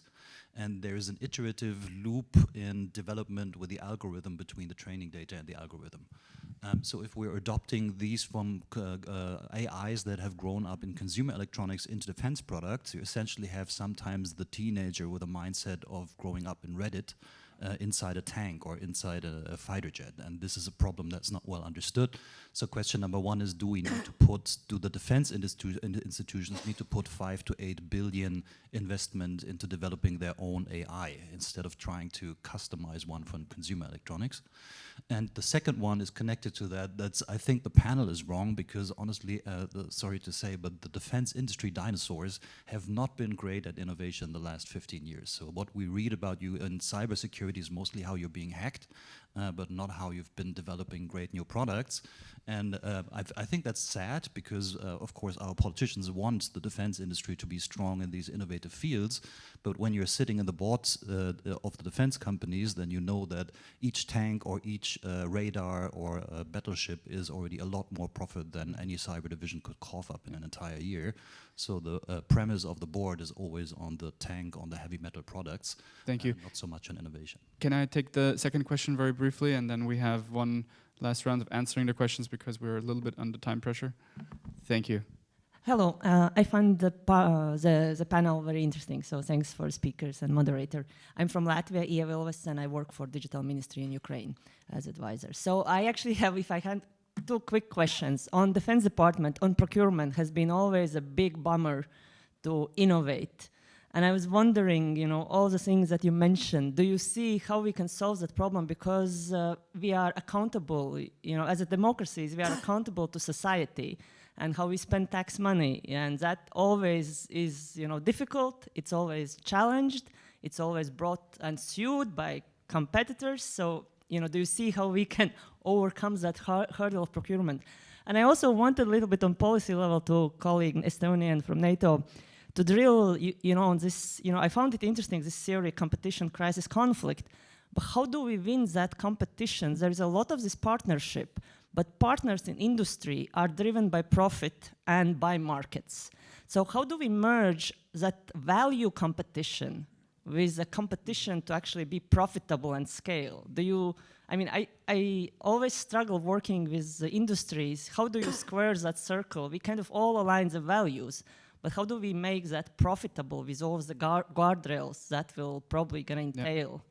and there's an iterative loop in development with the algorithm between the training data and the algorithm. So if we're adopting these from AIs that have grown up in consumer electronics into defense products, you essentially have sometimes the teenager with a mindset of growing up in Reddit, inside a tank or inside a fighter jet, and this is a problem that's not well understood. So question number 1 is, do the defense institutions need to put 5 to 8 billion investment into developing their own AI instead of trying to customize one from consumer electronics? And the second one is connected to that. I think the panel is wrong, because honestly, sorry to say, but the defense industry dinosaurs have not been great at innovation the last 15 years. So what we read about you in cybersecurity is mostly how you're being hacked, but not how you've been developing great new products. And I think that's sad, because of course our politicians want the defense industry to be strong in these innovative fields, but when you're sitting in the boards of the defense companies, then you know that each tank or each radar or battleship is already a lot more profit than any cyber division could cough up in an entire year. So the premise of the board is always on the tank, on the heavy metal products. Thank you. Not so much on innovation. Can I take the second question very briefly, and then we have one last round of answering the questions because we're a little bit under time pressure. Thank you. Hello, I find the panel very interesting, so thanks for speakers and moderator. I'm from Latvia, Ija Vilves, and I work for Digital Ministry in Ukraine as advisor. So I actually have, if I can, 2 quick questions. On Defense Department, on procurement, has been always a big bummer to innovate. And I was wondering, you know, all the things that you mentioned, do you see how we can solve that problem? Because we are accountable, you know, as a democracy, we are accountable to society and how we spend tax money. And that always is, you know, difficult. It's always challenged. It's always brought and sued by competitors. So, you know, do you see how we can overcome that hurdle of procurement? And I also wanted a little bit on policy level to colleague Estonian from NATO to drill, you know, on this, you know, I found it interesting, this theory, competition, crisis, conflict. But how do we win that competition? There is a lot of this partnership, but partners in industry are driven by profit and by markets. So how do we merge that value competition with a competition to actually be profitable and scale? Do you, I mean, I always struggle working with the industries. How do you square that circle? We kind of all align the values, but how do we make that profitable with all of the guardrails that will probably gonna entail?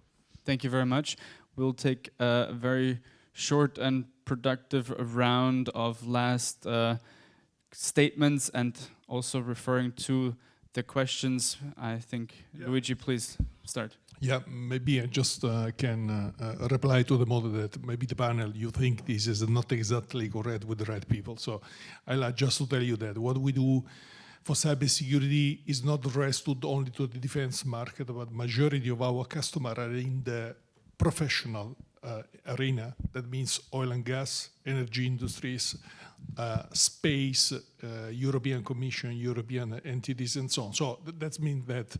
Thank you very much. We'll take a very short and productive round of last statements and also referring to the questions. I think, Luigi, please start. Yeah, maybe I just can reply to the model that maybe the panel, you think this is not exactly correct with the right people. So I like just to tell you that what we do for cybersecurity is not restricted only to the defense market, but majority of our customers are in the professional arena. That means oil and gas, energy industries, space, European Commission, European entities, and so on. So that means that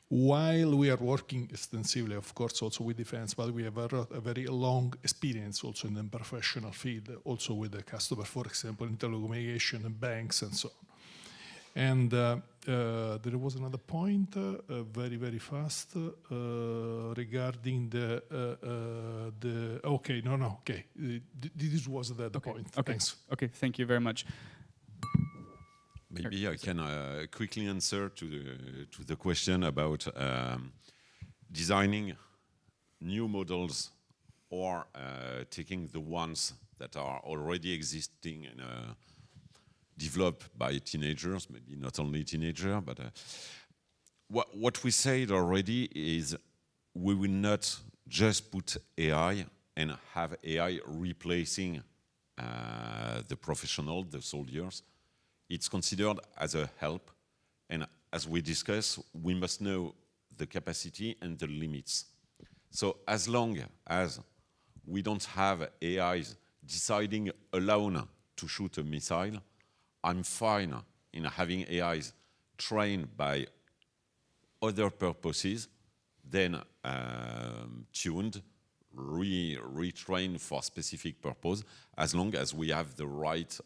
while we are working extensively, of course, also with defense, but we have a very long experience also in the professional field, also with the customer, for example, in telecommunication and banks and so on. And there was another point, very, very fast, regarding the okay, okay. This was the point. Okay. Thanks. Okay, thank you very much. Maybe I can quickly answer to the question about designing new models or taking the ones that are already existing developed by teenagers, maybe not only teenagers, but what we said already is we will not just put AI and have AI replacing the professional, the soldiers. It's considered as a help, and as we discussed, we must know the capacity and the limits. So as long as we don't have AIs deciding alone to shoot a missile, I'm fine in having AIs trained by other purposes, then tuned, retrained for specific purpose, as long as we have the right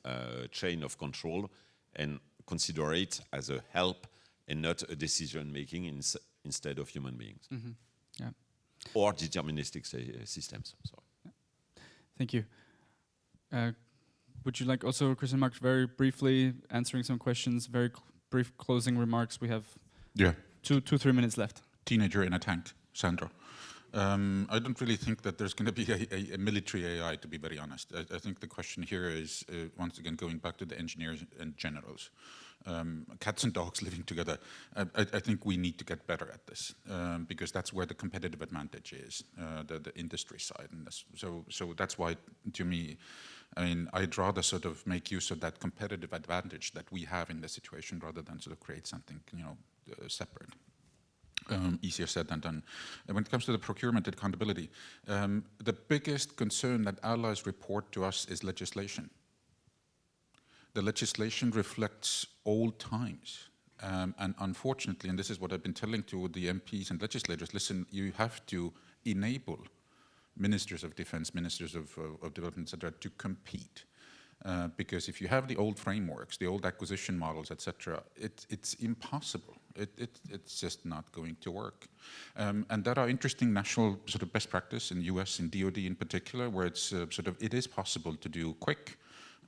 chain of control and consider it as a help and not a decision-making instead of human beings. Mm-hmm. Yeah. Or deterministic systems. Sorry. Yeah. Thank you. Would you like also, Christian-Marc, very briefly answering some questions, very brief closing remarks? We have 3 minutes left. Teenager in a tank, Sandro. I don't really think that there's going to be a military AI, to be very honest. I think the question here is, once again, going back to the engineers and generals. Cats and dogs living together. I think we need to get better at this, because that's where the competitive advantage is, the industry side. And so that's why, to me, I mean, I'd rather sort of make use of that competitive advantage that we have in the situation rather than sort of create something, separate. Easier said than done. And when it comes to the procurement accountability, the biggest concern that allies report to us is legislation. The legislation reflects old times. And unfortunately, and this is what I've been telling to the MPs and legislators, listen, you have to enable ministers of defense, ministers of development, etc., to compete. Because if you have the old frameworks, the old acquisition models, etc., it's impossible. It's just not going to work. And there are interesting national sort of best practice in the US, in DoD in particular, where it's it is possible to do quick,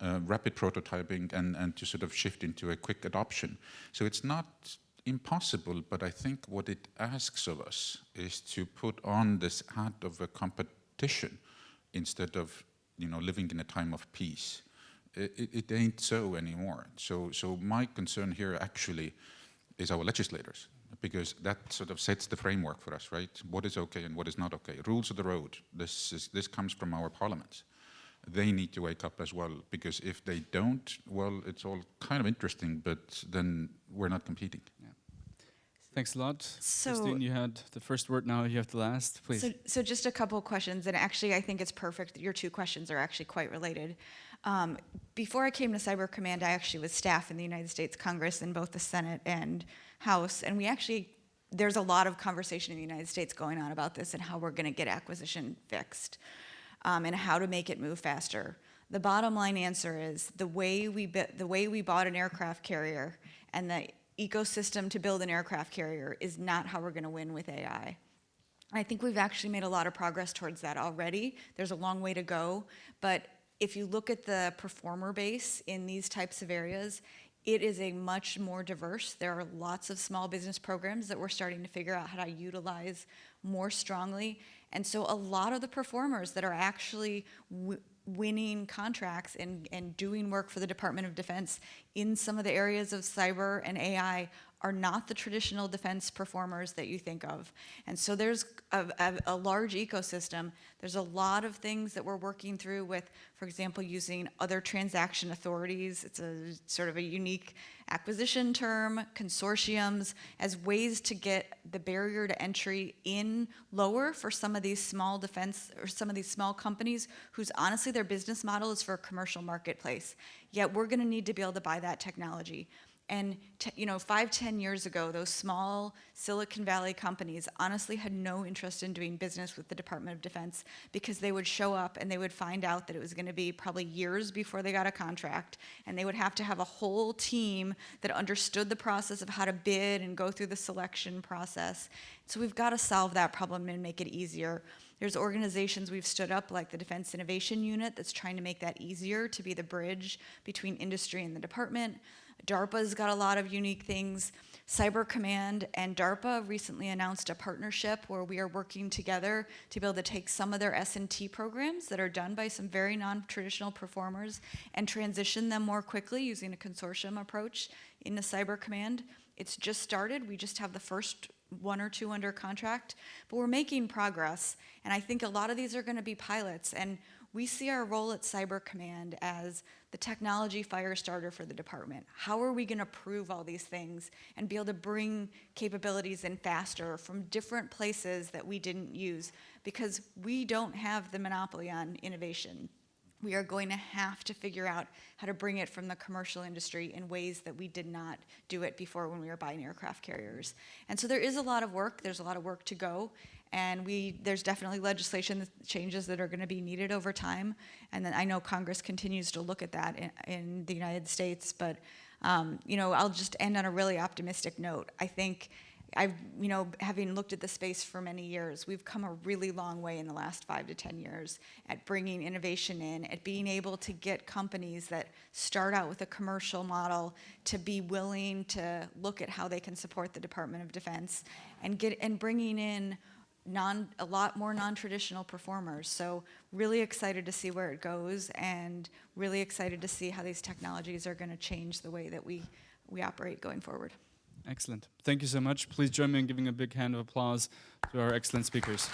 rapid prototyping and to sort of shift into a quick adoption. So it's not impossible, but I think what it asks of us is to put on this hat of a competition instead of living in a time of peace. It ain't so anymore. So my concern here actually is our legislators, because that sort of sets the framework for us, right? What is okay and what is not okay. Rules of the road. This comes from our parliaments. They need to wake up as well, because if they don't, well, it's all kind of interesting, but then we're not competing. Yeah. Thanks a lot. So, Christine, you had the first word, now you have the last, please. So just a couple of questions, and actually I think it's perfect that your two questions are actually quite related. Before I came to CyberCommand, I actually was staff in the United States Congress in both the Senate and House, and there's a lot of conversation in the United States going on about this and how we're going to get acquisition fixed, and how to make it move faster. The bottom line answer is the way we bought an aircraft carrier and the ecosystem to build an aircraft carrier is not how we're going to win with AI. I think we've actually made a lot of progress towards that already. There's a long way to go, but if you look at the performer base in these types of areas, it is a much more diverse. There are lots of small business programs that we're starting to figure out how to utilize more strongly. And so a lot of the performers that are actually winning contracts and doing work for the Department of Defense in some of the areas of cyber and AI are not the traditional defense performers that you think of. And so there's a large ecosystem. There's a lot of things that we're working through with, for example, using other transaction authorities. It's a sort of a unique acquisition term, consortiums, as ways to get the barrier to entry in lower for some of these small defense or some of these small companies whose honestly their business model is for a commercial marketplace. Yet we're gonna need to be able to buy that technology. And 5-10 years ago, those small Silicon Valley companies honestly had no interest in doing business with the Department of Defense because they would show up and they would find out that it was going to be probably years before they got a contract, and they would have to have a whole team that understood the process of how to bid and go through the selection process. So we've got to solve that problem and make it easier. There's organizations we've stood up like the Defense Innovation Unit that's trying to make that easier to be the bridge between industry and the department. DARPA's got a lot of unique things. CyberCommand and DARPA recently announced a partnership where we are working together to be able to take some of their S&T programs that are done by some very non-traditional performers and transition them more quickly using a consortium approach into CyberCommand. It's just started. We just have the first 1 or 2 under contract, but we're making progress. And I think a lot of these are going to be pilots. And we see our role at CyberCommand as the technology fire starter for the department. How are we going to prove all these things and be able to bring capabilities in faster from different places that we didn't use? Because we don't have the monopoly on innovation. We are going to have to figure out how to bring it from the commercial industry in ways that we did not do it before when we were buying aircraft carriers. And so there is a lot of work. There's a lot of work to go. And there's definitely legislation changes that are going to be needed over time. And then I know Congress continues to look at that in the United States. But, I'll just end on a really optimistic note. I think having looked at the space for many years, we've come a really long way in the last 5 to 10 years at bringing innovation in, at being able to get companies that start out with a commercial model to be willing to look at how they can support the Department of Defense and bringing in a lot more non-traditional performers. So really excited to see where it goes and really excited to see how these technologies are going to change the way that we operate going forward. Excellent. Thank you so much. Please join me in giving a big hand of applause to our excellent speakers.